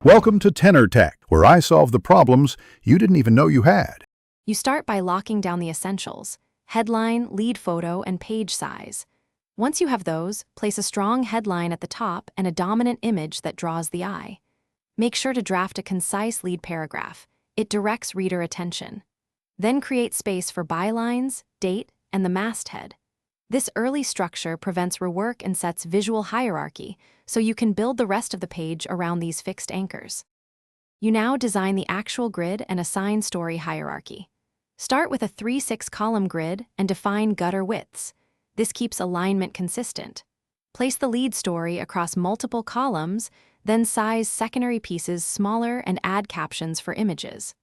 Welcome to Tenor Tech, where I solve the problems you didn't even know you had. You start by locking down the essentials: headline, lead photo, and page size. Once you have those, place a strong headline at the top and a dominant image that draws the eye. Make sure to draft a concise lead paragraph. It directs reader attention. Then create space for bylines, date, and the masthead. This early structure prevents rework and sets visual hierarchy, so you can build the rest of the page around these fixed anchors. You now design the actual grid and assign story hierarchy. Start with a 3-6 column grid and define gutter widths. This keeps alignment consistent. Place the lead story across multiple columns, then size secondary pieces smaller and add captions for images.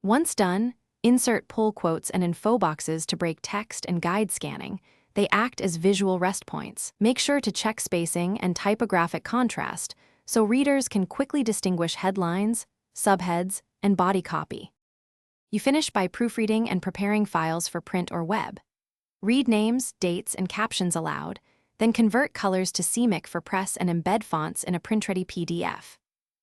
Once done, insert pull quotes and info boxes to break text and guide scanning. They act as visual rest points. Make sure to check spacing and typographic contrast so readers can quickly distinguish headlines, subheads, and body copy. You finish by proofreading and preparing files for print or web. Read names, dates, and captions aloud, then convert colors to CMYK for press and embed fonts in a print-ready PDF.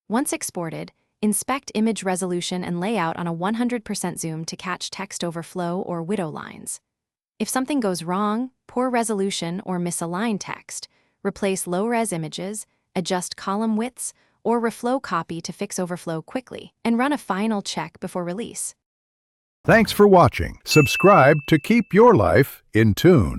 Once exported, inspect image resolution and layout on a 100% zoom to catch text overflow or widow lines. If something goes wrong, poor resolution, or misaligned text, replace low-res images, adjust column widths, or reflow copy to fix overflow quickly, and run a final check before release. Thanks for watching. Subscribe to keep your life in tune.